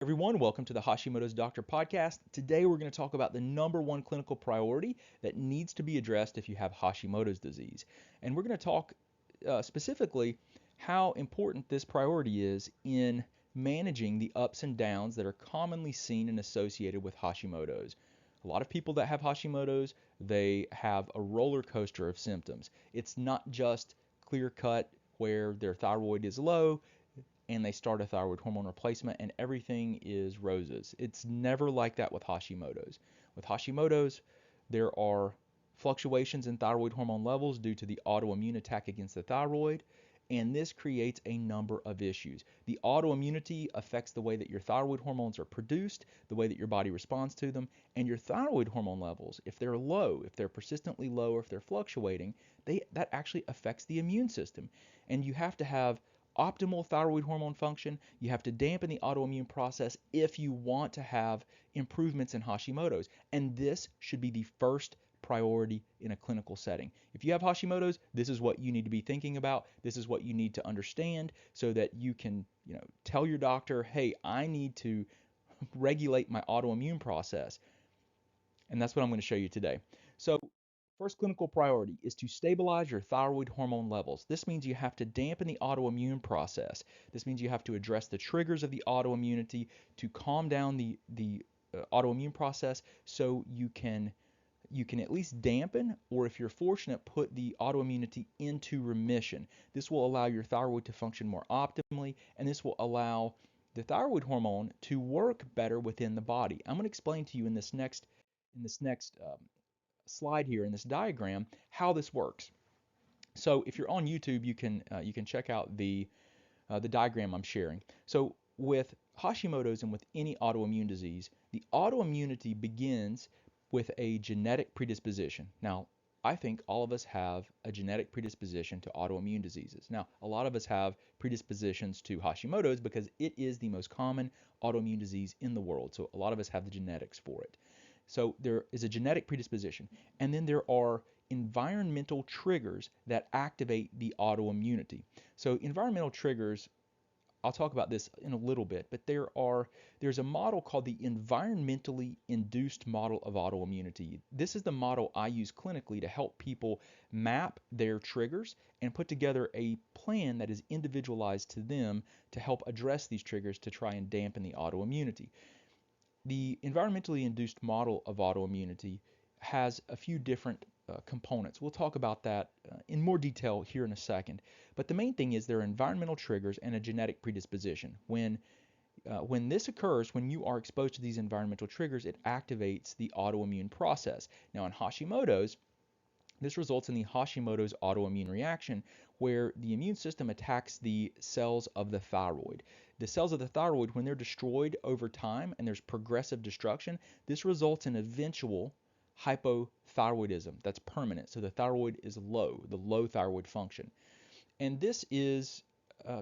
Everyone, welcome to the Hashimoto's Doctor podcast. Today we're going to talk about the number one clinical priority that needs to be addressed if you have Hashimoto's disease. And we're going to talk specifically how important this priority is in managing the ups and downs that are commonly seen and associated with Hashimoto's. A lot of people that have Hashimoto's, they have a roller coaster of symptoms. It's not just clear cut where their thyroid is low and they start a thyroid hormone replacement and everything is roses. It's never like that with Hashimoto's. With Hashimoto's, there are fluctuations in thyroid hormone levels due to the autoimmune attack against the thyroid, and this creates a number of issues. The autoimmunity affects the way that your thyroid hormones are produced, the way that your body responds to them, and your thyroid hormone levels, if they're low, if they're persistently low, or if they're fluctuating, that actually affects the immune system. And you have to have optimal thyroid hormone function. You have to dampen the autoimmune process if you want to have improvements in Hashimoto's. And this should be the first priority in a clinical setting. If you have Hashimoto's, this is what you need to be thinking about. This is what you need to understand so that you can, tell your doctor, hey, I need to regulate my autoimmune process. And that's what I'm going to show you today. So first clinical priority is to stabilize your thyroid hormone levels. This means you have to dampen the autoimmune process. This means you have to address the triggers of the autoimmunity to calm down the autoimmune process so you can at least dampen, or if you're fortunate, put the autoimmunity into remission. This will allow your thyroid to function more optimally, and this will allow the thyroid hormone to work better within the body. I'm going to explain to you in this next slide here in this diagram how this works. So if you're on YouTube, you can check out the diagram I'm sharing. So with Hashimoto's and with any autoimmune disease, the autoimmunity begins with a genetic predisposition. Now, I think all of us have a genetic predisposition to autoimmune diseases. Now, a lot of us have predispositions to Hashimoto's because it is the most common autoimmune disease in the world. So a lot of us have the genetics for it. So there is a genetic predisposition, and then there are environmental triggers that activate the autoimmunity. So environmental triggers, I'll talk about this in a little bit, but there's a model called the environmentally induced model of autoimmunity. This is the model I use clinically to help people map their triggers and put together a plan that is individualized to them to help address these triggers to try and dampen the autoimmunity. The environmentally induced model of autoimmunity has a few different components. We'll talk about that in more detail here in a second. But the main thing is there are environmental triggers and a genetic predisposition. When this occurs, when you are exposed to these environmental triggers, it activates the autoimmune process. Now in Hashimoto's, this results in the Hashimoto's autoimmune reaction, where the immune system attacks the cells of the thyroid. The cells of the thyroid, when they're destroyed over time and there's progressive destruction, this results in eventual hypothyroidism that's permanent. So the thyroid is low, the low thyroid function. And this is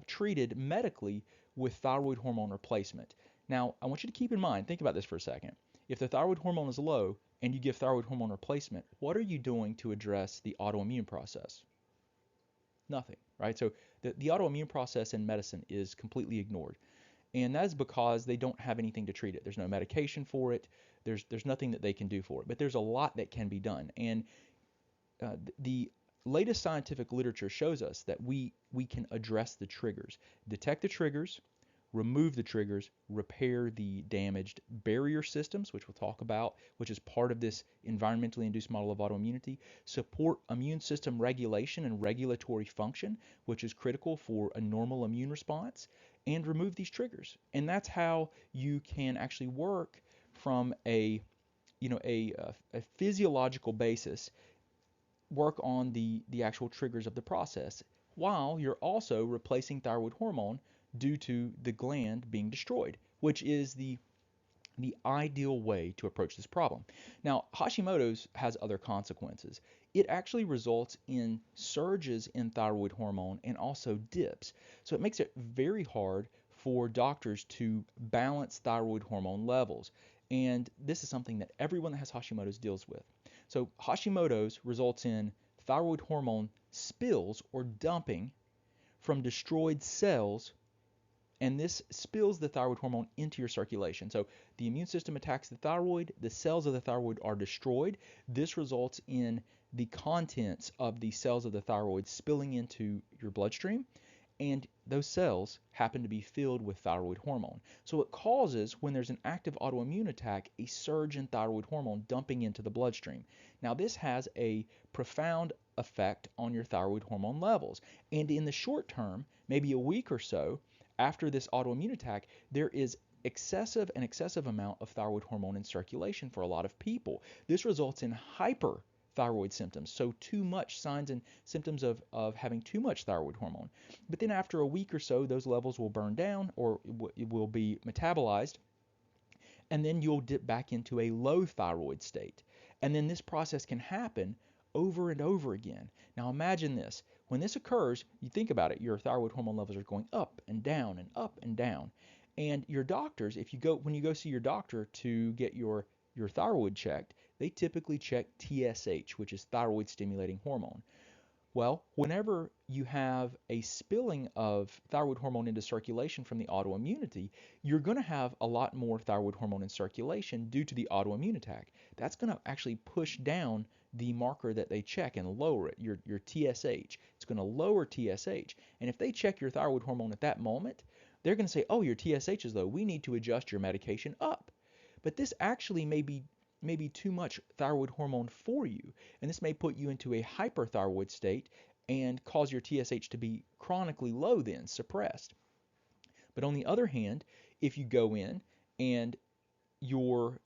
treated medically with thyroid hormone replacement. Now, I want you to keep in mind, think about this for a second. If the thyroid hormone is low and you give thyroid hormone replacement, what are you doing to address the autoimmune process? Nothing, right? So the autoimmune process in medicine is completely ignored. And that is because they don't have anything to treat it. There's no medication for it. There's nothing that they can do for it. But there's a lot that can be done. And the latest scientific literature shows us that we can address the triggers, detect the triggers, remove the triggers, repair the damaged barrier systems, which we'll talk about, which is part of this environmentally induced model of autoimmunity, support immune system regulation and regulatory function, which is critical for a normal immune response, and remove these triggers. And that's how you can actually work from a physiological basis, work on the actual triggers of the process, while you're also replacing thyroid hormone due to the gland being destroyed, which is the ideal way to approach this problem. Now, Hashimoto's has other consequences. It actually results in surges in thyroid hormone and also dips. So it makes it very hard for doctors to balance thyroid hormone levels. And this is something that everyone that has Hashimoto's deals with. So Hashimoto's results in thyroid hormone spills or dumping from destroyed cells and this spills the thyroid hormone into your circulation. So the immune system attacks the thyroid, the cells of the thyroid are destroyed. This results in the contents of the cells of the thyroid spilling into your bloodstream, and those cells happen to be filled with thyroid hormone. So it causes, when there's an active autoimmune attack, a surge in thyroid hormone dumping into the bloodstream. Now this has a profound effect on your thyroid hormone levels, and in the short term, maybe a week or so after this autoimmune attack, there is excessive amount of thyroid hormone in circulation for a lot of people. This results in hyperthyroid symptoms, so too much, signs and symptoms of having too much thyroid hormone. But then after a week or so, those levels will burn down, or it will be metabolized, and then you'll dip back into a low thyroid state. And then this process can happen over and over again. Now imagine this. When this occurs, you think about it, your thyroid hormone levels are going up and down and up and down. And your doctors, when you go see your doctor to get your thyroid checked, they typically check TSH, which is thyroid stimulating hormone. Well, whenever you have a spilling of thyroid hormone into circulation from the autoimmunity, you're going to have a lot more thyroid hormone in circulation due to the autoimmune attack. That's going to actually push down the marker that they check and lower it, your TSH. It's going to lower TSH. And if they check your thyroid hormone at that moment, they're going to say, oh, your TSH is low. We need to adjust your medication up. But this actually may be too much thyroid hormone for you, and this may put you into a hyperthyroid state and cause your TSH to be chronically low, then suppressed. But on the other hand, if you go in and you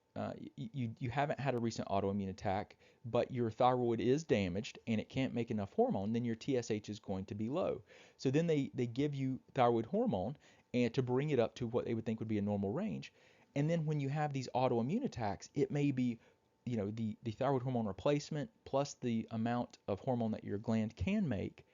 haven't had a recent autoimmune attack, but your thyroid is damaged and it can't make enough hormone, then your TSH is going to be low. So then they give you thyroid hormone and to bring it up to what they would think would be a normal range. And then when you have these autoimmune attacks, it may be, the thyroid hormone replacement plus the amount of hormone that your gland can make,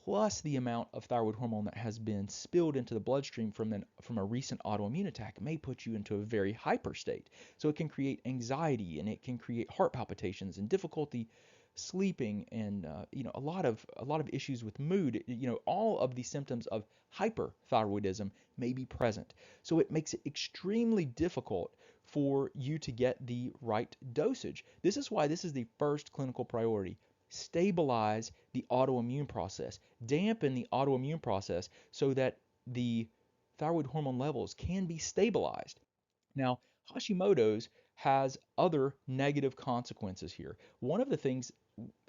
plus the amount of thyroid hormone that has been spilled into the bloodstream from a recent autoimmune attack may put you into a very hyper state. So it can create anxiety, and it can create heart palpitations and difficulty sleeping, and a lot of issues with mood. All of the symptoms of hyperthyroidism may be present. So it makes it extremely difficult for you to get the right dosage. This is why this is the first clinical priority. Stabilize the autoimmune process, dampen the autoimmune process so that the thyroid hormone levels can be stabilized. Now, Hashimoto's has other negative consequences here. One of the things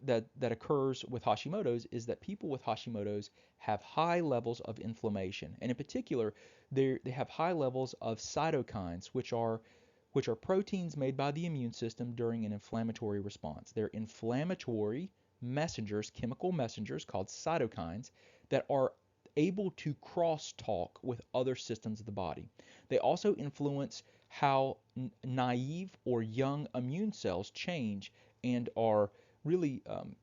that occurs with Hashimoto's is that people with Hashimoto's have high levels of inflammation, and in particular, they have high levels of cytokines, which are proteins made by the immune system during an inflammatory response. They're inflammatory messengers, chemical messengers called cytokines, that are able to crosstalk with other systems of the body. They also influence how naive or young immune cells change and are really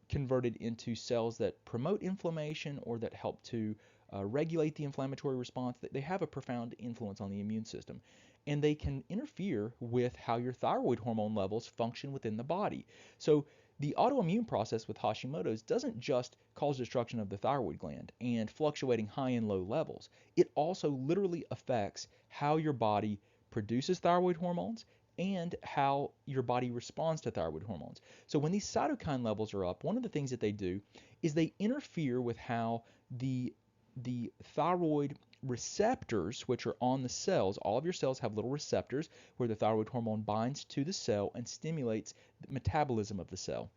converted into cells that promote inflammation or that help to regulate the inflammatory response. They have a profound influence on the immune system, and they can interfere with how your thyroid hormone levels function within the body. So the autoimmune process with Hashimoto's doesn't just cause destruction of the thyroid gland and fluctuating high and low levels. It also literally affects how your body produces thyroid hormones and how your body responds to thyroid hormones. So when these cytokine levels are up, one of the things that they do is they interfere with how the thyroid receptors, which are on the cells, all of your cells have little receptors where the thyroid hormone binds to the cell and stimulates the metabolism of the cell.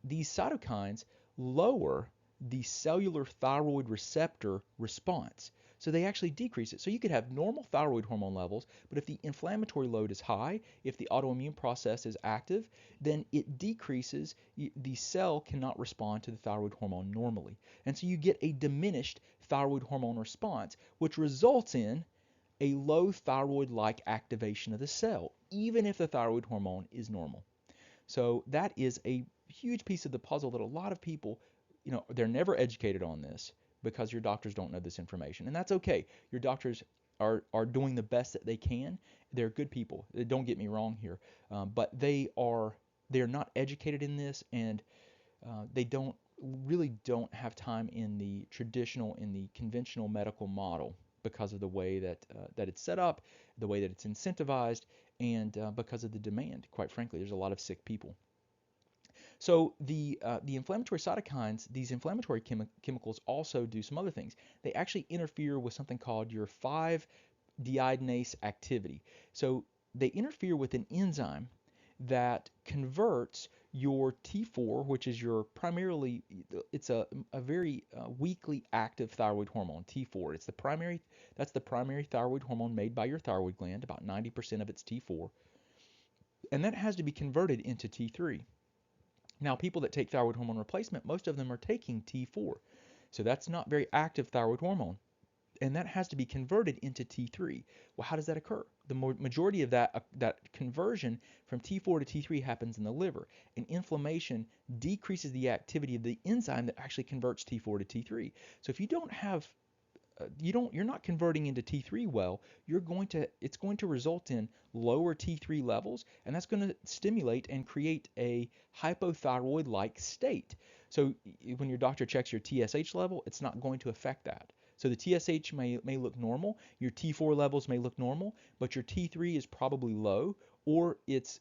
These cytokines lower the cellular thyroid receptor response. So they actually decrease it. So you could have normal thyroid hormone levels, but if the inflammatory load is high, if the autoimmune process is active, then it decreases. The cell cannot respond to the thyroid hormone normally. And so you get a diminished thyroid hormone response, which results in a low thyroid-like activation of the cell, even if the thyroid hormone is normal. So that is a huge piece of the puzzle that a lot of people, they're never educated on this because your doctors don't know this information. And that's okay. Your doctors are doing the best that they can. They're good people. Don't get me wrong here. But they're not educated in this, and they don't have time in the conventional medical model because of the way that it's set up, the way that it's incentivized, and because of the demand. Quite frankly, there's a lot of sick people. So the inflammatory cytokines, these inflammatory chemicals also do some other things. They actually interfere with something called your 5-deiodinase activity. So they interfere with an enzyme that converts your T4, which is your primarily, it's a very weakly active thyroid hormone, T4. That's the primary thyroid hormone made by your thyroid gland, about 90% of it's T4, and that has to be converted into T3. Now, people that take thyroid hormone replacement, most of them are taking T4. So that's not very active thyroid hormone. And that has to be converted into T3. Well, how does that occur? The majority of that conversion from T4 to T3 happens in the liver. And inflammation decreases the activity of the enzyme that actually converts T4 to T3. So if you don't have you're not converting into T3 well, it's going to result in lower T3 levels, and that's going to stimulate and create a hypothyroid-like state. So when your doctor checks your TSH level, it's not going to affect that. So the TSH may look normal, your T4 levels may look normal, but your T3 is probably low, or it's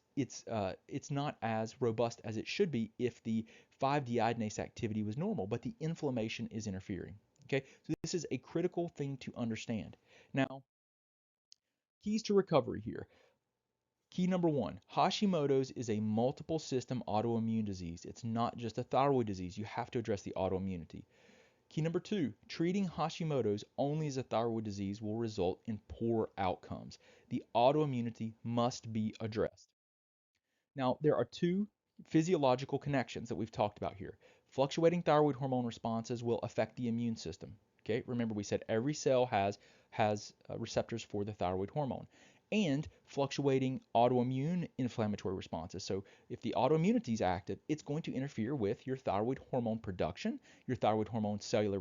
not as robust as it should be if the 5-deiodinase activity was normal, but the inflammation is interfering. Okay, so this is a critical thing to understand. Now, keys to recovery here. Key number 1, Hashimoto's is a multiple system autoimmune disease. It's not just a thyroid disease. You have to address the autoimmunity. Key number 2, treating Hashimoto's only as a thyroid disease will result in poor outcomes. The autoimmunity must be addressed. Now, there are 2 physiological connections that we've talked about here. Fluctuating thyroid hormone responses will affect the immune system. Okay, remember we said every cell has receptors for the thyroid hormone, and fluctuating autoimmune inflammatory responses. So if the autoimmunity is active, it's going to interfere with your thyroid hormone production, your thyroid hormone cellular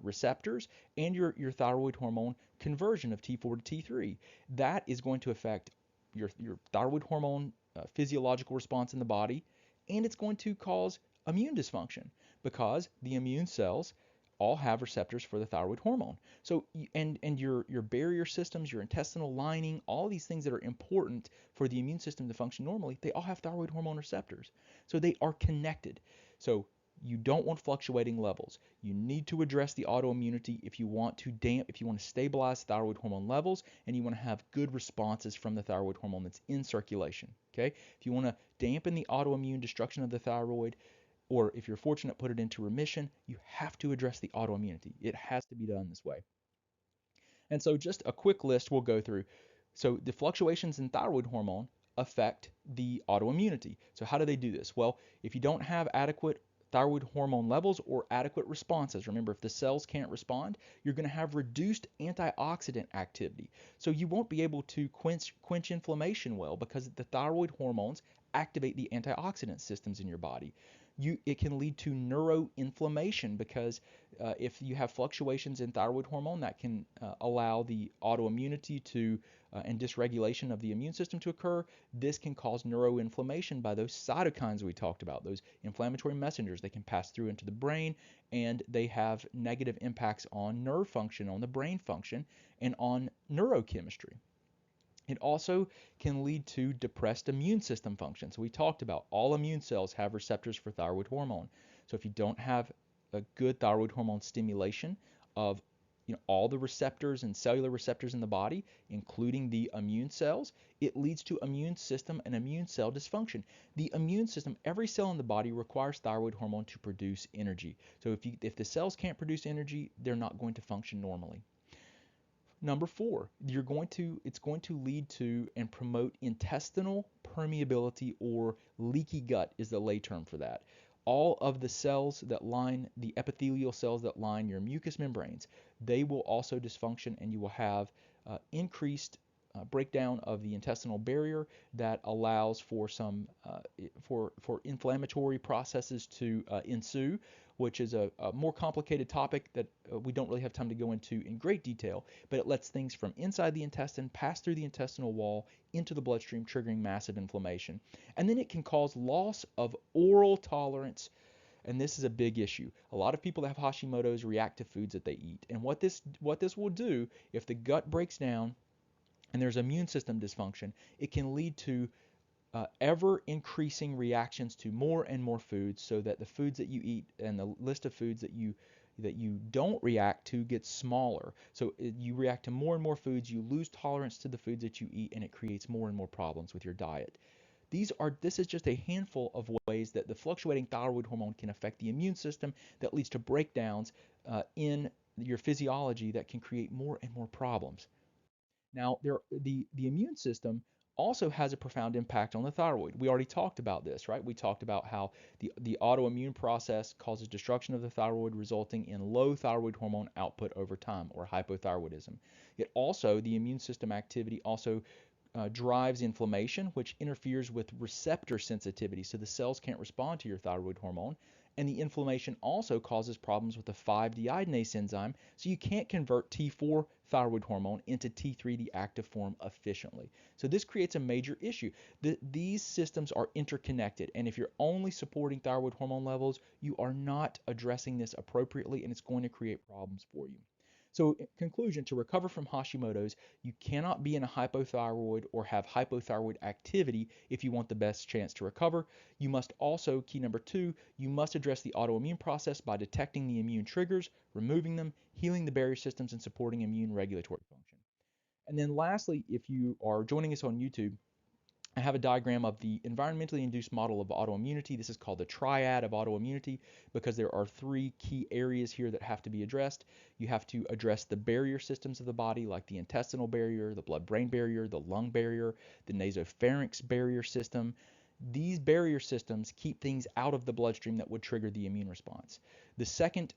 receptors, and your thyroid hormone conversion of T4 to T3. That is going to affect your thyroid hormone physiological response in the body, and it's going to cause immune dysfunction because the immune cells all have receptors for the thyroid hormone. So and your barrier systems, your intestinal lining, all these things that are important for the immune system to function normally, they all have thyroid hormone receptors. So they are connected. So you don't want fluctuating levels. You need to address the autoimmunity if you want to stabilize thyroid hormone levels, and you want to have good responses from the thyroid hormone that's in circulation. Okay? If you want to dampen the autoimmune destruction of the thyroid, or if you're fortunate, put it into remission, you have to address the autoimmunity. It has to be done this way. And so just a quick list we'll go through. So the fluctuations in thyroid hormone affect the autoimmunity. So how do they do this? Well, if you don't have adequate thyroid hormone levels or adequate responses, remember, if the cells can't respond, you're going to have reduced antioxidant activity. So you won't be able to quench inflammation well because the thyroid hormones activate the antioxidant systems in your body. It can lead to neuroinflammation because if you have fluctuations in thyroid hormone, that can allow the autoimmunity and dysregulation of the immune system to occur. This can cause neuroinflammation by those cytokines we talked about, those inflammatory messengers. They can pass through into the brain, and they have negative impacts on nerve function, on the brain function, and on neurochemistry. It also can lead to depressed immune system function. So we talked about all immune cells have receptors for thyroid hormone. So if you don't have a good thyroid hormone stimulation of all the receptors and cellular receptors in the body, including the immune cells, it leads to immune system and immune cell dysfunction. The immune system, every cell in the body requires thyroid hormone to produce energy. So if the cells can't produce energy, they're not going to function normally. Number 4, it's going to lead to and promote intestinal permeability, or leaky gut is the lay term for that. All of the cells that line, the epithelial cells that line your mucous membranes, they will also dysfunction, and you will have increased breakdown of the intestinal barrier that allows for for inflammatory processes to ensue, which is a more complicated topic that we don't really have time to go into in great detail, but it lets things from inside the intestine pass through the intestinal wall into the bloodstream, triggering massive inflammation. And then it can cause loss of oral tolerance and this is a big issue. A lot of people that have Hashimoto's react to foods that they eat. And what this will do, if the gut breaks down and there's immune system dysfunction, it can lead to ever increasing reactions to more and more foods, so that the foods that you eat and the list of foods that you don't react to gets smaller. So you react to more and more foods, you lose tolerance to the foods that you eat, and it creates more and more problems with your diet. This is just a handful of ways that the fluctuating thyroid hormone can affect the immune system, that leads to breakdowns in your physiology that can create more and more problems. Now, the immune system also has a profound impact on the thyroid. We already talked about this, right? We talked about how the autoimmune process causes destruction of the thyroid, resulting in low thyroid hormone output over time, or hypothyroidism. The immune system activity also drives inflammation, which interferes with receptor sensitivity, so the cells can't respond to your thyroid hormone. And the inflammation also causes problems with the 5-deiodinase enzyme, so you can't convert T4 thyroid hormone into T3, the active form, efficiently. So this creates a major issue. These systems are interconnected, and if you're only supporting thyroid hormone levels, you are not addressing this appropriately, and it's going to create problems for you. So, in conclusion, to recover from Hashimoto's, you cannot be in a hypothyroid or have hypothyroid activity if you want the best chance to recover. You must also, key number 2, you must address the autoimmune process by detecting the immune triggers, removing them, healing the barrier systems, and supporting immune regulatory function. And then lastly, if you are joining us on YouTube, I have a diagram of the environmentally induced model of autoimmunity. This is called the triad of autoimmunity, because there are 3 key areas here that have to be addressed. You have to address the barrier systems of the body, like the intestinal barrier, the blood-brain barrier, the lung barrier, the nasopharynx barrier system. These barrier systems keep things out of the bloodstream that would trigger the immune response. The second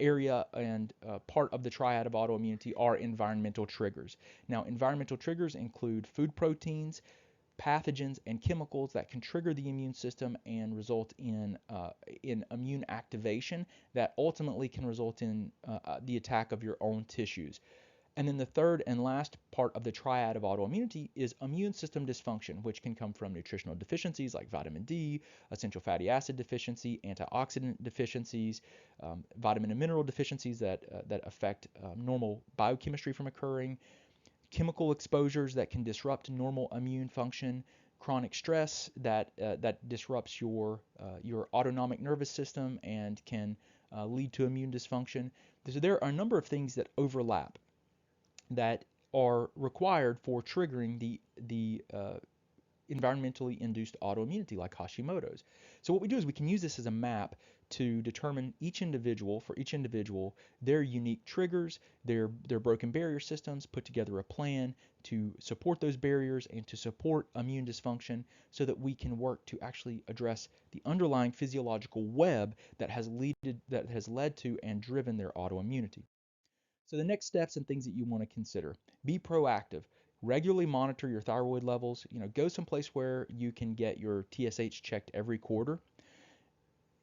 area and part of the triad of autoimmunity are environmental triggers. Now, environmental triggers include food proteins, pathogens, and chemicals that can trigger the immune system and result in immune activation that ultimately can result in the attack of your own tissues. And then the third and last part of the triad of autoimmunity is immune system dysfunction, which can come from nutritional deficiencies like vitamin D, essential fatty acid deficiency, antioxidant deficiencies, vitamin and mineral deficiencies that affect normal biochemistry from occurring, chemical exposures that can disrupt normal immune function, chronic stress that disrupts your autonomic nervous system and can lead to immune dysfunction. So there are a number of things that overlap that are required for triggering the environmentally induced autoimmunity, like Hashimoto's. So what we do is we can use this as a map to determine for each individual, their unique triggers, their broken barrier systems, put together a plan to support those barriers and to support immune dysfunction, so that we can work to actually address the underlying physiological web that has led to and driven their autoimmunity. So the next steps and things that you want to consider: be proactive. Regularly monitor your thyroid levels. Go someplace where you can get your TSH checked every quarter.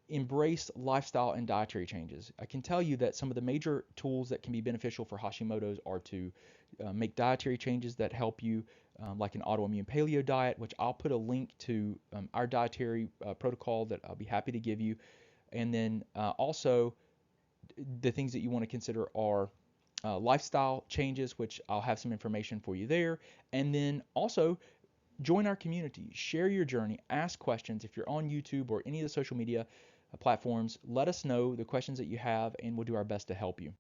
Embrace lifestyle and dietary changes. I can tell you that some of the major tools that can be beneficial for Hashimoto's are to make dietary changes that help you, like an autoimmune paleo diet, which I'll put a link to our dietary protocol that I'll be happy to give you. And then also, the things that you want to consider are lifestyle changes, which I'll have some information for you there. And then also, join our community, share your journey, ask questions. If you're on YouTube or any of the social media platforms, let us know the questions that you have, and we'll do our best to help you.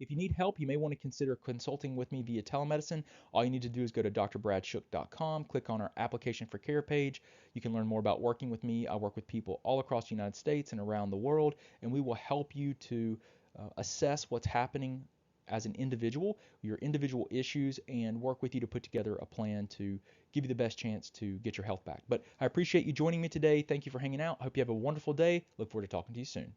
If you need help, you may want to consider consulting with me via telemedicine. All you need to do is go to drbradshuk.com, click on our application for care page. You can learn more about working with me. I work with people all across the United States and around the world, and we will help you to assess what's happening as an individual, your individual issues, and work with you to put together a plan to give you the best chance to get your health back. But I appreciate you joining me today. Thank you for hanging out. I hope you have a wonderful day. Look forward to talking to you soon.